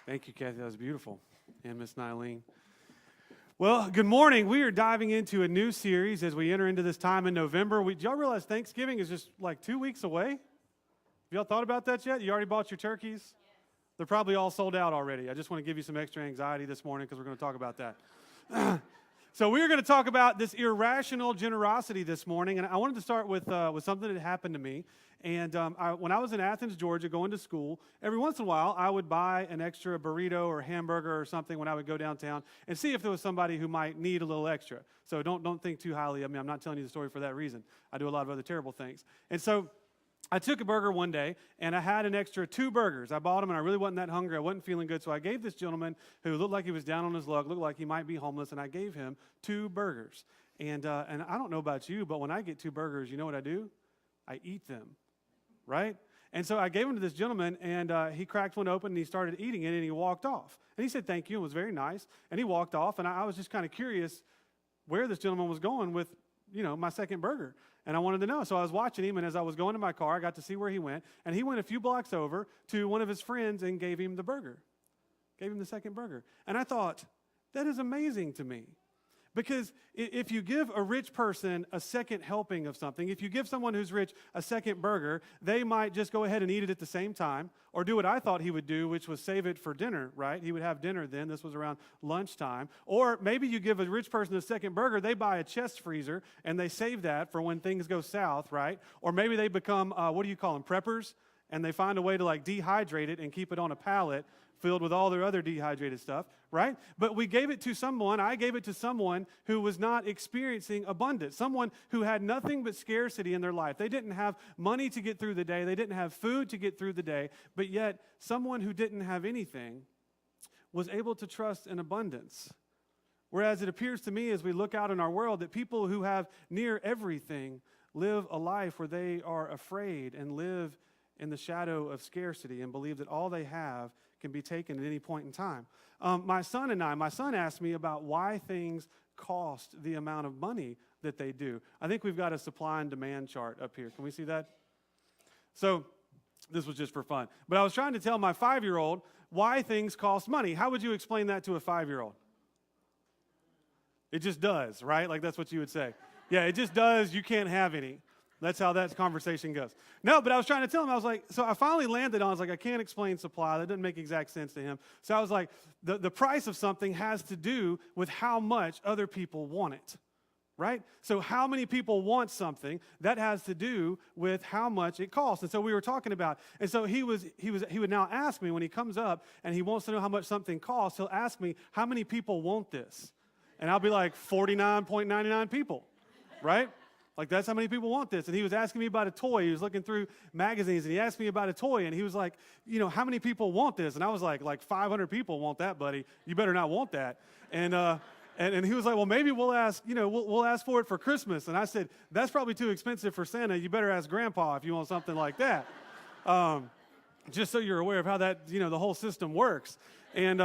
Thank you, Kathy. That was beautiful. And Miss Nylene. Well, good morning. We are diving into a new series as we enter into this time in November. Do y'all realize Thanksgiving is just like 2 weeks away? Have y'all thought about that yet? You already bought your turkeys? Yes. They're probably all sold out already. I just want to give you some extra anxiety this morning because we're going to talk about that. So we are going to talk about this irrational generosity this morning, and I wanted to start with something that happened to me. And when I was in Athens, Georgia, going to school, every once in a while, I would buy an extra burrito or hamburger or something when I would go downtown and see if there was somebody who might need a little extra. So don't think too highly of me. I'm not telling you the story for that reason. I do a lot of other terrible things. And so I took a burger one day, and I had an extra 2 burgers. I bought them, and I really wasn't that hungry. I wasn't feeling good, so I gave this gentleman who looked like he was down on his luck, looked like he might be homeless, and I gave him 2 burgers. And I don't know about you, but when I get 2 burgers, you know what I do? I eat them. Right? And so I gave them to this gentleman, and he cracked one open, and he started eating it, and he walked off. And he said thank you, and was very nice, and he walked off, and I was just kind of curious where this gentleman was going with, my second burger. And I wanted to know. So I was watching him, and as I was going to my car, I got to see where he went, and he went a few blocks over to one of his friends and gave him the burger, gave him the second burger. And I thought, that is amazing to me. Because if you give a rich person a second helping of something, if you give someone who's rich a second burger, they might just go ahead and eat it at the same time, or do what I thought he would do, which was save it for dinner, right? He would have dinner then. This was around lunchtime. Or maybe you give a rich person a second burger, they buy a chest freezer, and they save that for when things go south, right? Or maybe they become, what do you call them, preppers? And they find a way to dehydrate it and keep it on a pallet filled with all their other dehydrated stuff, right? But we gave it to someone, I gave it to someone who was not experiencing abundance, someone who had nothing but scarcity in their life. They didn't have money to get through the day. They didn't have food to get through the day. But yet, someone who didn't have anything was able to trust in abundance. Whereas it appears to me as we look out in our world that people who have near everything live a life where they are afraid and live in the shadow of scarcity and believe that all they have can be taken at any point in time. My son asked me about why things cost the amount of money that they do. I think we've got a supply and demand chart up here. Can we see that? So this was just for fun. But I was trying to tell my 5-year-old why things cost money. How would you explain that to a 5-year-old? It just does, right? Like that's what you would say. Yeah, it just does. You can't have any. That's how that conversation goes. No, but I was trying to tell him, I was like, so I finally landed on, I was like, I can't explain supply. That doesn't make exact sense to him. So I was like, the price of something has to do with how much other people want it, right? So how many people want something, that has to do with how much it costs. And so we were talking about, and so he would now ask me when he comes up and he wants to know how much something costs, he'll ask me, how many people want this? And I'll be like, 49.99 people, right? Like, that's how many people want this. And he was asking me about a toy. He was looking through magazines, and he asked me about a toy, and he was like, how many people want this? And I was like 500 people want that, buddy. You better not want that. And he was like, well, maybe we'll ask, we'll ask for it for Christmas. And I said, that's probably too expensive for Santa. You better ask Grandpa if you want something like that. Just so you're aware of how that, the whole system works. And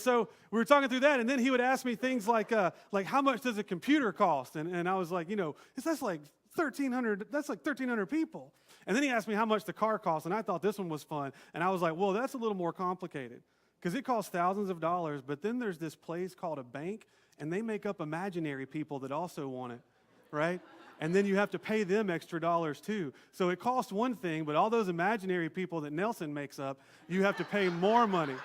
so we were talking through that, and then he would ask me things like how much does a computer cost? And I was like, that's like 1,300. That's like 1,300 people. And then he asked me how much the car costs, and I thought this one was fun. And I was like, well, that's a little more complicated because it costs thousands of dollars. But then there's this place called a bank, and they make up imaginary people that also want it, right? And then you have to pay them extra dollars too. So it costs one thing, but all those imaginary people that Nelson makes up, you have to pay more money.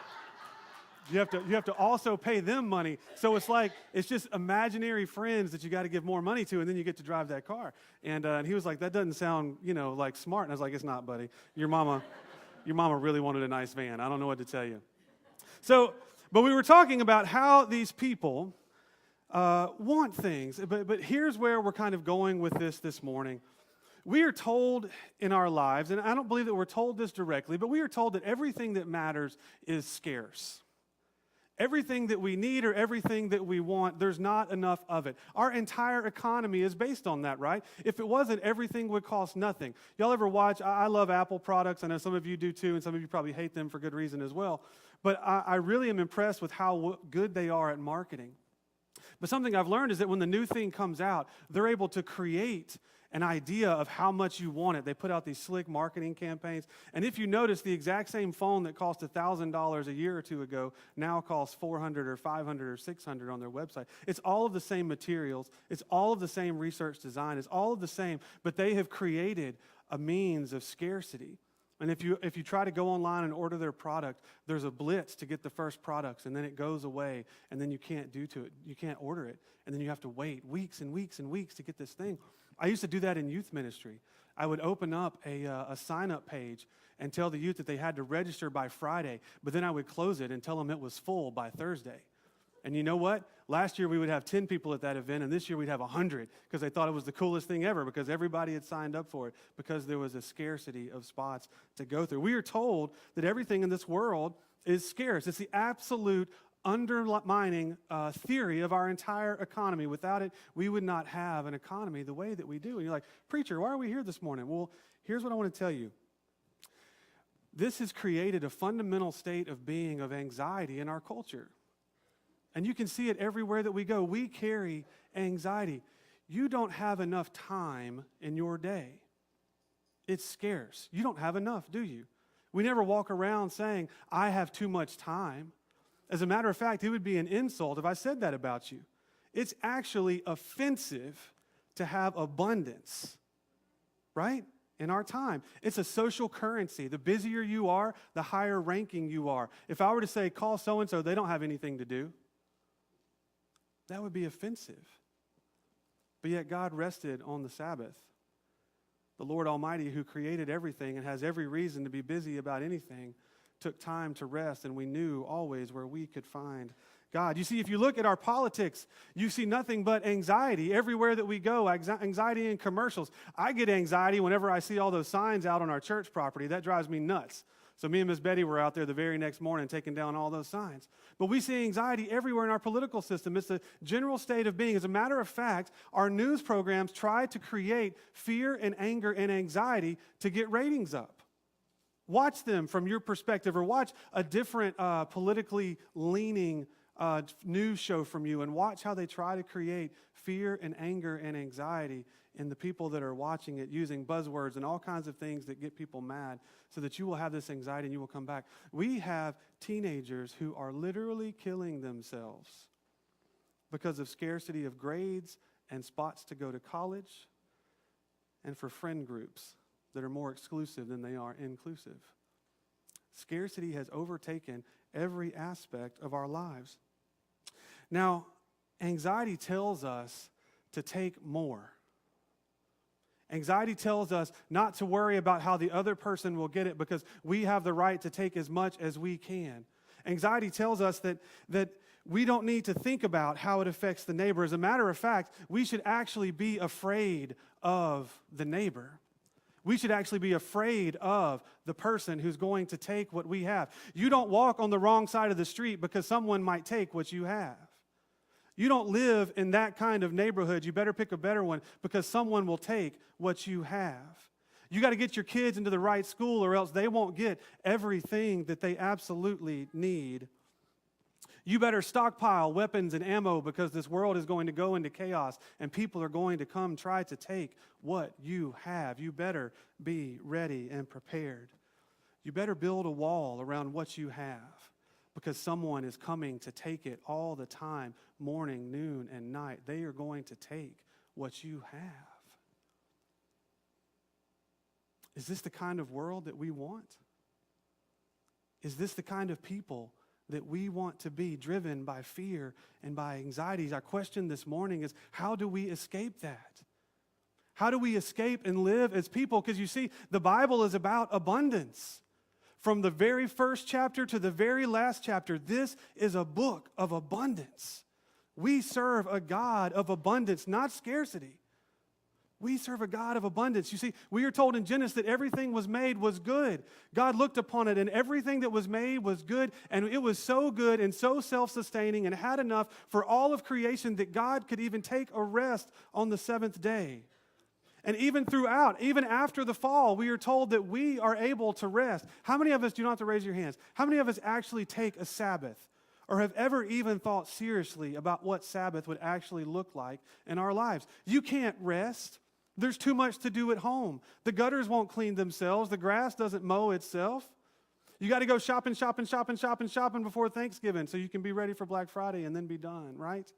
You have to also pay them money. So it's just imaginary friends that you got to give more money to, and then you get to drive that car. And he was like, that doesn't sound, like smart. And I was like, it's not, buddy. Your mama really wanted a nice van. I don't know what to tell you. So, but we were talking about how these people want things. But here's where we're kind of going with this morning. We are told in our lives, and I don't believe that we're told this directly, but we are told that everything that matters is scarce. Everything that we need or everything that we want, there's not enough of it. Our entire economy is based on that, right? If it wasn't, everything would cost nothing. Y'all ever watch, I love Apple products. I know some of you do too, and some of you probably hate them for good reason as well. But I really am impressed with how good they are at marketing. But something I've learned is that when the new thing comes out, they're able to create an idea of how much you want it. They put out these slick marketing campaigns. And if you notice, the exact same phone that cost $1,000 a year or two ago now costs $400 or $500 or $600 on their website. It's all of the same materials. It's all of the same research design. It's all of the same, but they have created a means of scarcity. And if you try to go online and order their product, there's a blitz to get the first products, and then it goes away, and then you can't order it, and then you have to wait weeks and weeks and weeks to get this thing. I used to do that in youth ministry. I would open up a sign-up page and tell the youth that they had to register by Friday, but then I would close it and tell them it was full by Thursday. And you know what? Last year we would have 10 people at that event, and this year we'd have 100 because they thought it was the coolest thing ever because everybody had signed up for it because there was a scarcity of spots to go through. We are told that everything in this world is scarce. It's the absolute undermining theory of our entire economy. Without it, we would not have an economy the way that we do. And you're like, preacher, why are we here this morning? Well, here's what I want to tell you. This has created a fundamental state of being of anxiety in our culture. And you can see it everywhere that we go. We carry anxiety. You don't have enough time in your day. It's scarce. You don't have enough, do you? We never walk around saying, I have too much time. As a matter of fact, it would be an insult if I said that about you. It's actually offensive to have abundance, right? In our time. It's a social currency. The busier you are, the higher ranking you are. If I were to say, call so-and-so, they don't have anything to do, that would be offensive. But yet God rested on the Sabbath. The Lord Almighty, who created everything and has every reason to be busy about anything, took time to rest, and we knew always where we could find God. You see, if you look at our politics, you see nothing but anxiety everywhere that we go, anxiety in commercials. I get anxiety whenever I see all those signs out on our church property. That drives me nuts. So me and Miss Betty were out there the very next morning taking down all those signs. But we see anxiety everywhere in our political system. It's a general state of being. As a matter of fact, our news programs try to create fear and anger and anxiety to get ratings up. Watch them from your perspective, or watch a different politically leaning news show from you, and watch how they try to create fear and anger and anxiety in the people that are watching it, using buzzwords and all kinds of things that get people mad, so that you will have this anxiety and you will come back. We have teenagers who are literally killing themselves because of scarcity of grades and spots to go to college, and for friend groups that are more exclusive than they are inclusive. Scarcity has overtaken every aspect of our lives. Now, anxiety tells us to take more. Anxiety tells us not to worry about how the other person will get it because we have the right to take as much as we can. Anxiety tells us that we don't need to think about how it affects the neighbor. As a matter of fact, we should actually be afraid of the neighbor. We should actually be afraid of the person who's going to take what we have. You don't walk on the wrong side of the street because someone might take what you have. You don't live in that kind of neighborhood. You better pick a better one because someone will take what you have. You got to get your kids into the right school or else they won't get everything that they absolutely need. You better stockpile weapons and ammo because this world is going to go into chaos and people are going to come try to take what you have. You better be ready and prepared. You better build a wall around what you have because someone is coming to take it all the time, morning, noon, and night. They are going to take what you have. Is this the kind of world that we want? Is this the kind of people that we want to be, driven by fear and by anxieties? Our question this morning is, how do we escape that? How do we escape and live as people? Because you see, the Bible is about abundance. From the very first chapter to the very last chapter, this is a book of abundance. We serve a God of abundance, not scarcity. We serve a God of abundance. You see, we are told in Genesis that everything was made was good. God looked upon it, and everything that was made was good, and it was so good and so self-sustaining and had enough for all of creation that God could even take a rest on the seventh day. And even throughout, even after the fall, we are told that we are able to rest. How many of us, do not have to raise your hands, how many of us actually take a Sabbath or have ever even thought seriously about what Sabbath would actually look like in our lives? You can't rest There's too much to do at home. The gutters won't clean themselves. The grass doesn't mow itself. You got to go shopping before Thanksgiving so you can be ready for Black Friday and then be done, right?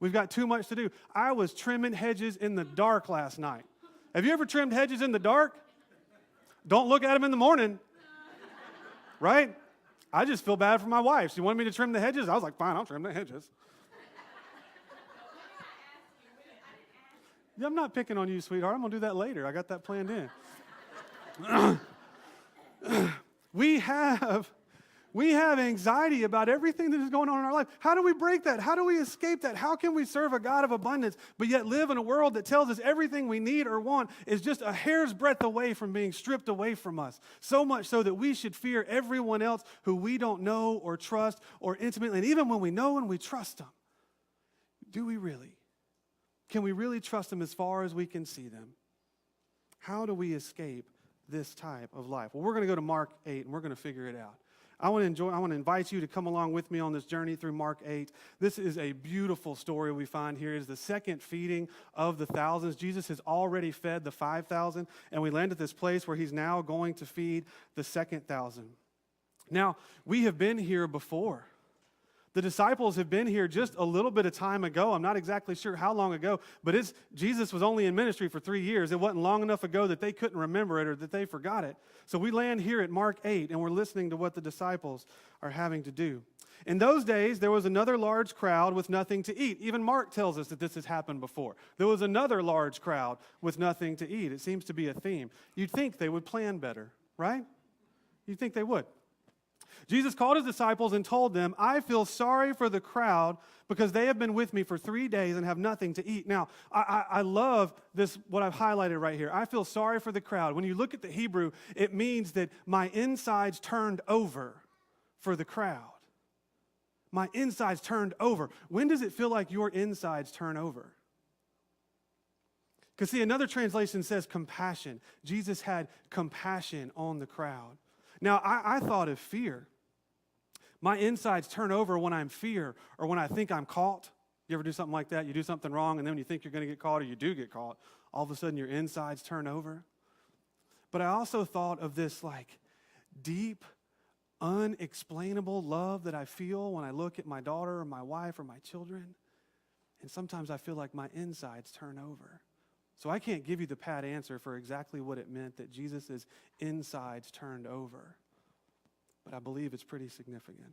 We've got too much to do. I was trimming hedges in the dark last night. Have you ever trimmed hedges in the dark? Don't look at them in the morning, right? I just feel bad for my wife. She wanted me to trim the hedges. I was like, fine, I'll trim the hedges. Yeah, I'm not picking on you, sweetheart. I'm going to do that later. I got that planned in. We have anxiety about everything that is going on in our life. How do we break that? How do we escape that? How can we serve a God of abundance, but yet live in a world that tells us everything we need or want is just a hair's breadth away from being stripped away from us? So much so that we should fear everyone else who we don't know or trust or intimately. And even when we know and we trust them, do we really? Can we really trust them as far as we can see them? How do we escape this type of life? Well, we're going to go to Mark 8 and we're going to figure it out. I want to invite you to come along with me on this journey through Mark 8. This is a beautiful story we find here. It is the second feeding of the thousands. Jesus has already fed the 5,000, and we land at this place where he's now going to feed the second 1,000. Now, we have been here before. The disciples have been here just a little bit of time ago. I'm not exactly sure how long ago, but Jesus was only in ministry for 3 years. It wasn't long enough ago that they couldn't remember it or that they forgot it. So we land here at Mark 8, and we're listening to what the disciples are having to do. In those days, there was another large crowd with nothing to eat. Even Mark tells us that this has happened before. There was another large crowd with nothing to eat. It seems to be a theme. You'd think they would plan better, right? You'd think they would. Jesus called his disciples and told them, I feel sorry for the crowd because they have been with me for 3 days and have nothing to eat. Now, I love this, what I've highlighted right here. I feel sorry for the crowd. When you look at the Hebrew, it means that my insides turned over for the crowd. My insides turned over. When does it feel like your insides turn over? Because see, another translation says compassion. Jesus had compassion on the crowd. Now, I thought of fear. My insides turn over when I'm fear or when I think I'm caught. You ever do something like that? You do something wrong, and then when you think you're going to get caught or you do get caught, all of a sudden your insides turn over. But I also thought of this like deep, unexplainable love that I feel when I look at my daughter or my wife or my children. And sometimes I feel like my insides turn over. So I can't give you the pat answer for exactly what it meant that Jesus' insides turned over. But I believe it's pretty significant.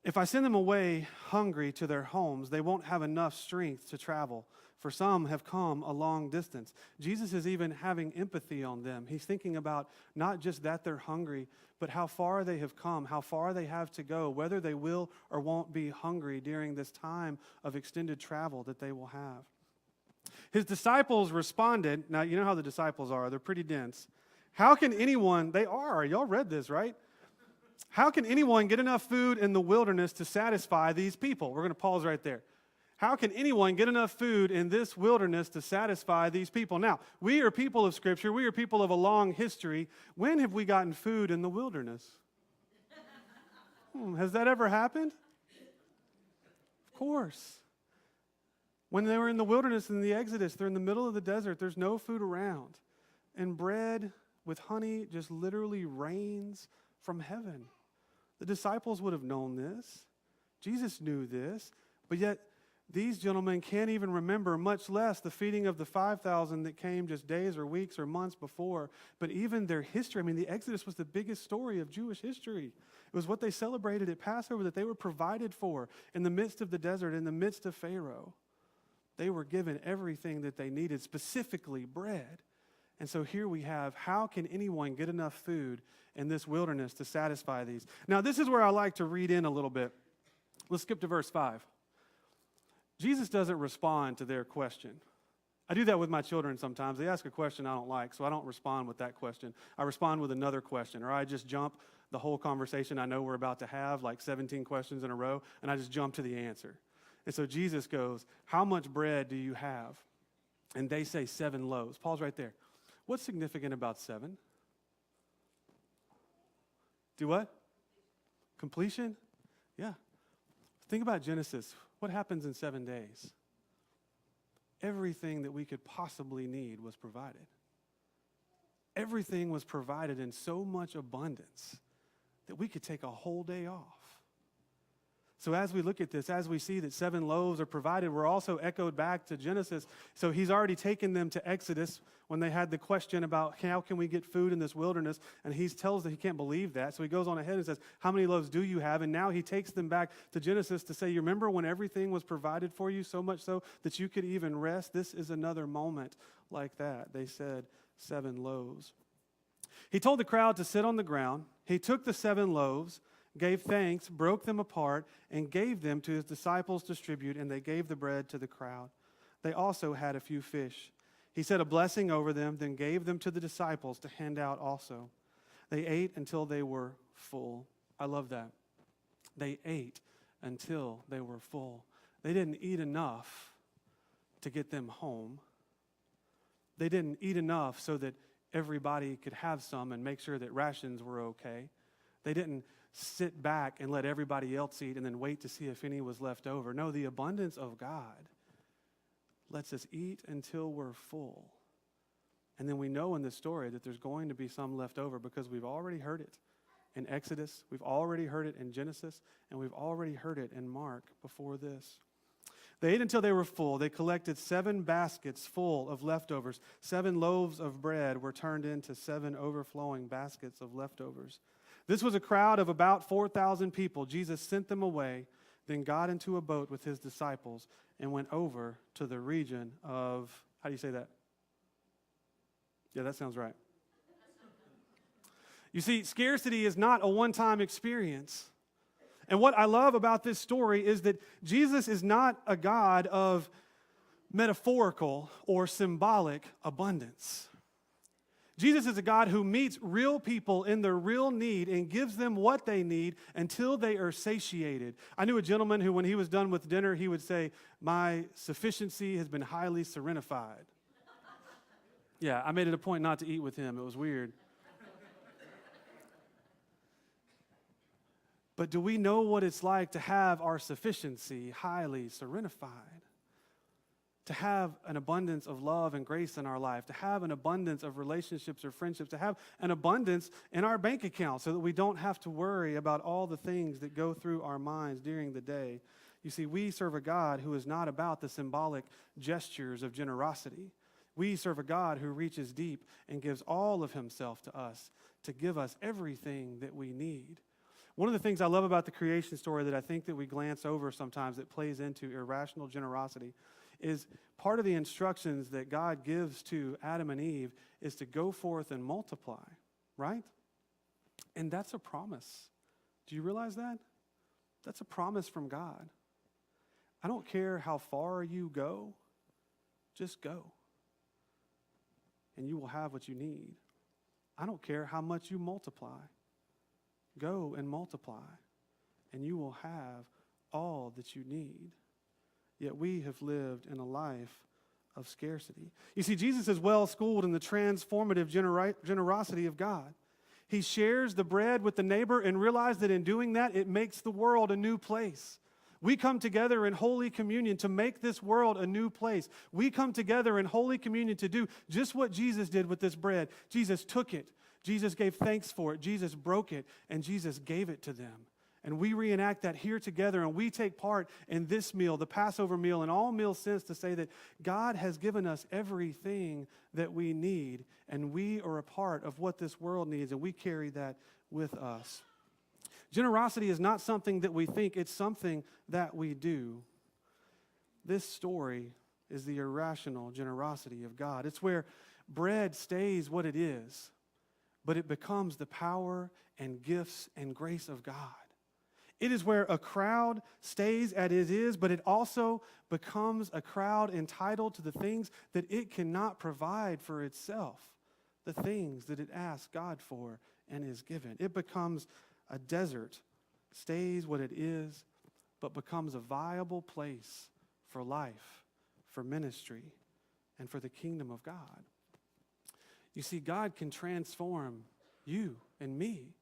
If I send them away hungry to their homes, they won't have enough strength to travel, for some have come a long distance. Jesus is even having empathy on them. He's thinking about not just that they're hungry, but how far they have come, how far they have to go, whether they will or won't be hungry during this time of extended travel that they will have. His disciples responded. Now, you know how the disciples are. They're pretty dense. How can anyone, they are, y'all read this, right? How can anyone get enough food in the wilderness to satisfy these people? We're going to pause right there. How can anyone get enough food in this wilderness to satisfy these people? Now, we are people of Scripture. We are people of a long history. When have we gotten food in the wilderness? Has that ever happened? Of course. When they were in the wilderness in the Exodus, they're in the middle of the desert. There's no food around. And bread with honey just literally rains from heaven. The disciples would have known this. Jesus knew this. But yet, these gentlemen can't even remember, much less the feeding of the 5,000 that came just days or weeks or months before. But even their history, I mean, the Exodus was the biggest story of Jewish history. It was what they celebrated at Passover, that they were provided for in the midst of the desert, in the midst of Pharaoh. They were given everything that they needed, specifically bread. And so here we have, how can anyone get enough food in this wilderness to satisfy these? Now, this is where I like to read in a little bit. Let's skip to verse 5. Jesus doesn't respond to their question. I do that with my children sometimes. They ask a question I don't like, so I don't respond with that question. I respond with another question, or I just jump the whole conversation I know we're about to have, like 17 questions in a row, and I just jump to the answer. And so Jesus goes, how much bread do you have? And they say 7 loaves. Pause right there. What's significant about 7? Do what? Completion? Yeah. Think about Genesis. What happens in 7 days? everything that we could possibly need was provided. Everything was provided in so much abundance that we could take a whole day off. So as we look at this, as we see that 7 loaves are provided, we're also echoed back to Genesis. So he's already taken them to Exodus when they had the question about how can we get food in this wilderness, and he tells them he can't believe that. So he goes on ahead and says, how many loaves do you have? And now he takes them back to Genesis to say, you remember when everything was provided for you, so much so that you could even rest? This is another moment like that. They said 7 loaves. He told the crowd to sit on the ground. He took the 7 loaves, gave thanks, broke them apart, and gave them to his disciples to distribute, and they gave the bread to the crowd. They also had a few fish. He said a blessing over them, then gave them to the disciples to hand out also. They ate until they were full. I love that. They ate until they were full. They didn't eat enough to get them home. They didn't eat enough so that everybody could have some and make sure that rations were okay. They didn't sit back and let everybody else eat and then wait to see if any was left over. No, the abundance of God lets us eat until we're full. And then we know in this story that there's going to be some left over because we've already heard it in Exodus, we've already heard it in Genesis, and we've already heard it in Mark before this. They ate until they were full. They collected 7 baskets full of leftovers. 7 loaves of bread were turned into 7 overflowing baskets of leftovers. This was a crowd of about 4,000 people. Jesus sent them away, then got into a boat with his disciples and went over to the region of, how do you say that? Yeah, that sounds right. You see, scarcity is not a one-time experience. And what I love about this story is that Jesus is not a God of metaphorical or symbolic abundance. Jesus is a God who meets real people in their real need and gives them what they need until they are satiated. I knew a gentleman who, when he was done with dinner, he would say, "My sufficiency has been highly serenified." Yeah, I made it a point not to eat with him. It was weird. But do we know what it's like to have our sufficiency highly serenified? To have an abundance of love and grace in our life, to have an abundance of relationships or friendships, to have an abundance in our bank account so that we don't have to worry about all the things that go through our minds during the day. You see, we serve a God who is not about the symbolic gestures of generosity. We serve a God who reaches deep and gives all of himself to us to give us everything that we need. One of the things I love about the creation story that I think that we glance over sometimes that plays into irrational generosity is part of the instructions that God gives to Adam and Eve is to go forth and multiply, right? And that's a promise. Do you realize that? That's a promise from God. I don't care how far you go, just go. And you will have what you need. I don't care how much you multiply. Go and multiply, and you will have all that you need. Yet we have lived in a life of scarcity. You see, Jesus is well schooled in the transformative generosity of God. He shares the bread with the neighbor and realizes that in doing that, it makes the world a new place. We come together in Holy Communion to make this world a new place. We come together in Holy Communion to do just what Jesus did with this bread. Jesus took it. Jesus gave thanks for it. Jesus broke it, and Jesus gave it to them. And we reenact that here together, and we take part in this meal, the Passover meal, and all meals since to say that God has given us everything that we need, and we are a part of what this world needs, and we carry that with us. Generosity is not something that we think, it's something that we do. This story is the irrational generosity of God. It's where bread stays what it is, but it becomes the power and gifts and grace of God. It is where a crowd stays as it is, but it also becomes a crowd entitled to the things that it cannot provide for itself, the things that it asks God for and is given. It becomes a desert, stays what it is, but becomes a viable place for life, for ministry, and for the kingdom of God. You see, God can transform you and me.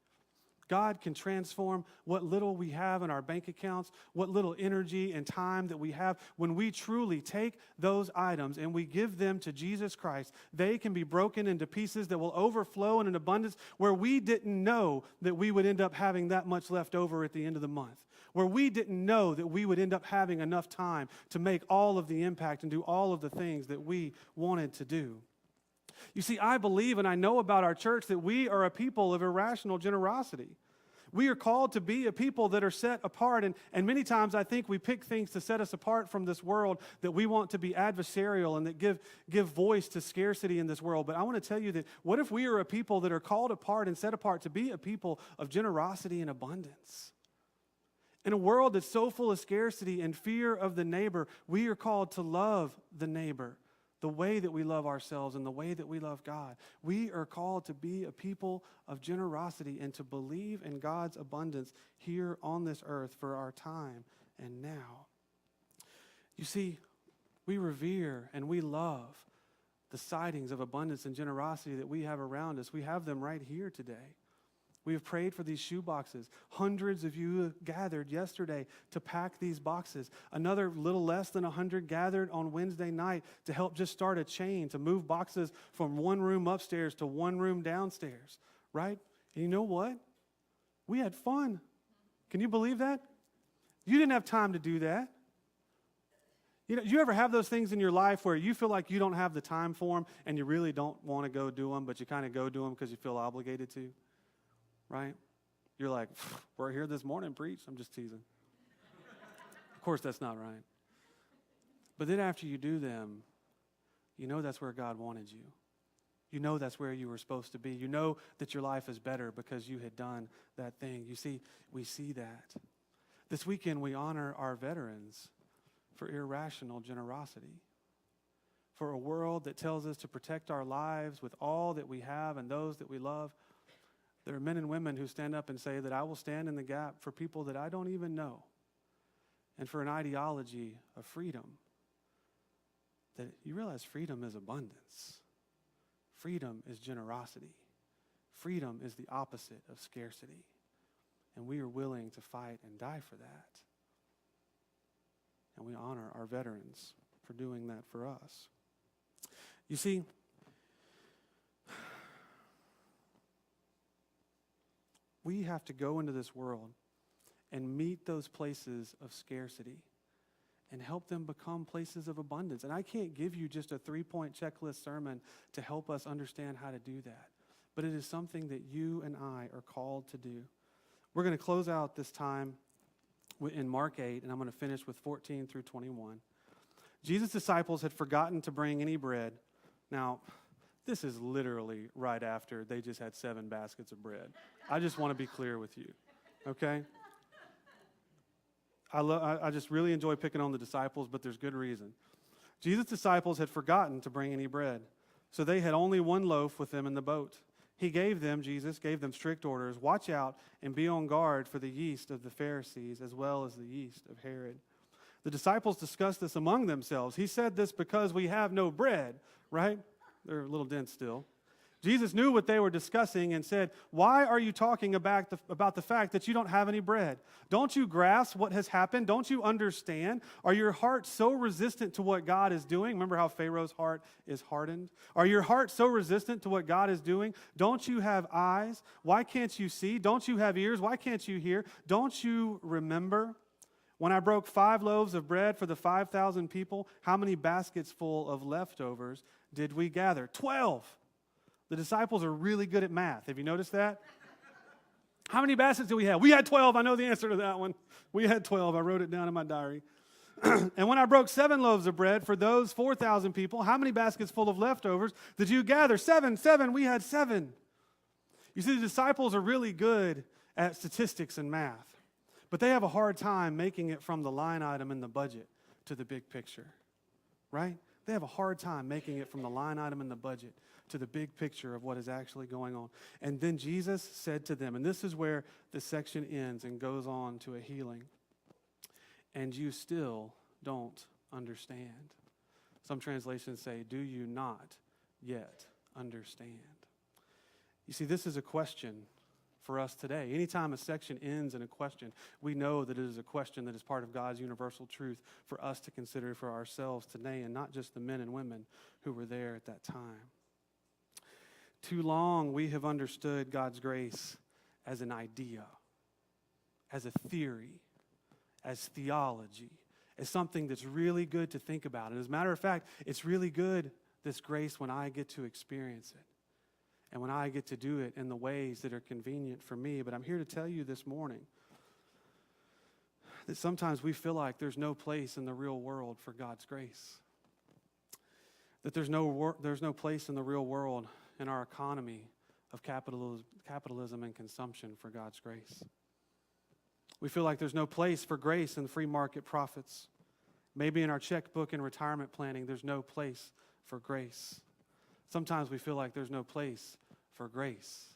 God can transform what little we have in our bank accounts, what little energy and time that we have. When we truly take those items and we give them to Jesus Christ, they can be broken into pieces that will overflow in an abundance where we didn't know that we would end up having that much left over at the end of the month, where we didn't know that we would end up having enough time to make all of the impact and do all of the things that we wanted to do. You see, I believe and I know about our church that we are a people of irrational generosity. We are called to be a people that are set apart, and many times I think we pick things to set us apart from this world, that we want to be adversarial and that give voice to scarcity in this world. But I want to tell you that what if we are a people that are called apart and set apart to be a people of generosity and abundance? In a world that's so full of scarcity and fear of the neighbor, we are called to love the neighbor the way that we love ourselves and the way that we love God. We are called to be a people of generosity and to believe in God's abundance here on this earth for our time and now. You see, we revere and we love the sightings of abundance and generosity that we have around us. We have them right here today. We have prayed for these shoe boxes. Hundreds of you gathered yesterday to pack these boxes. Another little less than 100 gathered on Wednesday night to help just start a chain, to move boxes from one room upstairs to one room downstairs, right? And you know what? We had fun. Can you believe that? You didn't have time to do that. You know, you ever have those things in your life where you feel like you don't have the time for them and you really don't want to go do them, but you kind of go do them because you feel obligated to? Right? You're like, we're here this morning, preach. I'm just teasing. Of course, that's not right. But then after you do them, you know that's where God wanted you. You know that's where you were supposed to be. You know that your life is better because you had done that thing. You see, we see that. This weekend, we honor our veterans for irrational generosity, for a world that tells us to protect our lives with all that we have and those that we love. There are men and women who stand up and say that I will stand in the gap for people that I don't even know, and for an ideology of freedom. That you realize freedom is abundance. Freedom is generosity. Freedom is the opposite of scarcity. And we are willing to fight and die for that. And we honor our veterans for doing that for us. You see, we have to go into this world and meet those places of scarcity and help them become places of abundance. And I can't give you just a 3-point checklist sermon to help us understand how to do that. But it is something that you and I are called to do. We're going to close out this time in Mark 8, and I'm going to finish with 14 through 21. Jesus' disciples had forgotten to bring any bread. Now, this is literally right after they just had 7 baskets of bread. I just want to be clear with you, okay? I just really enjoy picking on the disciples, but there's good reason. Jesus' disciples had forgotten to bring any bread, so they had only 1 loaf with them in the boat. Jesus gave them strict orders. Watch out and be on guard for the yeast of the Pharisees as well as the yeast of Herod. The disciples discussed this among themselves. He said this because we have no bread, right? They're a little dense still. Jesus knew what they were discussing and said, why are you talking about the fact that you don't have any bread? Don't you grasp what has happened? Don't you understand? Are your hearts so resistant to what God is doing? Remember how Pharaoh's heart is hardened? Are your hearts so resistant to what God is doing? Don't you have eyes? Why can't you see? Don't you have ears? Why can't you hear? Don't you remember? When I broke 5 loaves of bread for the 5,000 people, how many baskets full of leftovers did we gather? 12. The disciples are really good at math. Have you noticed that? How many baskets did we have? We had 12. I know the answer to that one. We had 12. I wrote it down in my diary. And when I broke 7 loaves of bread for those 4,000 people, how many baskets full of leftovers did you gather? 7. We had 7. You see, the disciples are really good at statistics and math, but they have a hard time making it from the line item in the budget to the big picture, right? They have a hard time making it from the line item in the budget to the big picture of what is actually going on. And then Jesus said to them, and this is where this section ends and goes on to a healing, and you still don't understand. Some translations say, do you not yet understand? You see, this is a question for us today. Anytime a section ends in a question, we know that it is a question that is part of God's universal truth for us to consider for ourselves today, and not just the men and women who were there at that time. Too long we have understood God's grace as an idea, as a theory, as theology, as something that's really good to think about. And as a matter of fact, it's really good, this grace, when I get to experience it. And when I get to do it in the ways that are convenient for me. But I'm here to tell you this morning that sometimes we feel like there's no place in the real world for God's grace. That there's no place in the real world, in our economy of capitalism and consumption, for God's grace. We feel like there's no place for grace in free market profits. Maybe in our checkbook and retirement planning, there's no place for grace. Sometimes we feel like there's no place for grace,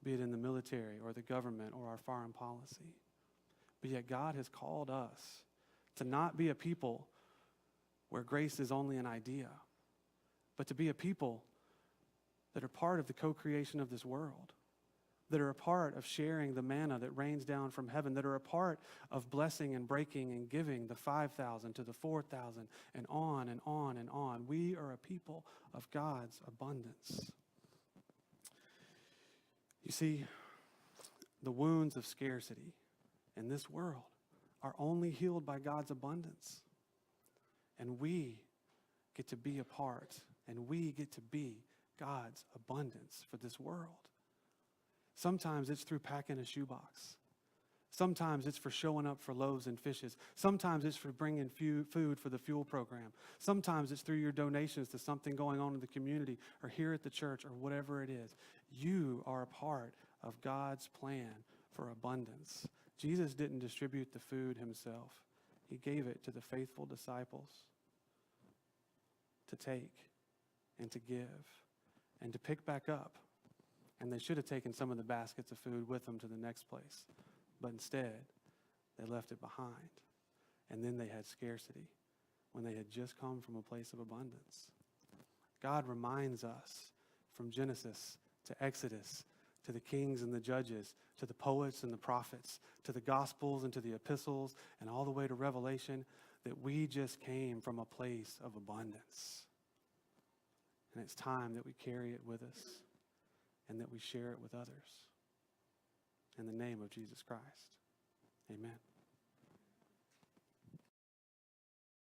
be it in the military or the government or our foreign policy. But yet God has called us to not be a people where grace is only an idea, but to be a people that are part of the co-creation of this world, that are a part of sharing the manna that rains down from heaven, that are a part of blessing and breaking and giving the 5,000 to the 4,000 and on and on and on. We are a people of God's abundance. You see, the wounds of scarcity in this world are only healed by God's abundance. And we get to be a part, and we get to be God's abundance for this world. Sometimes it's through packing a shoebox. Sometimes it's for showing up for loaves and fishes. Sometimes it's for bringing food for the fuel program. Sometimes it's through your donations to something going on in the community or here at the church or whatever it is. You are a part of God's plan for abundance. Jesus didn't distribute the food himself. He gave it to the faithful disciples to take and to give and to pick back up. And they should have taken some of the baskets of food with them to the next place. But instead, they left it behind. And then they had scarcity when they had just come from a place of abundance. God reminds us from Genesis to Exodus, to the kings and the judges, to the poets and the prophets, to the gospels and to the epistles, and all the way to Revelation, that we just came from a place of abundance. And it's time that we carry it with us and that we share it with others. In the name of Jesus Christ, amen.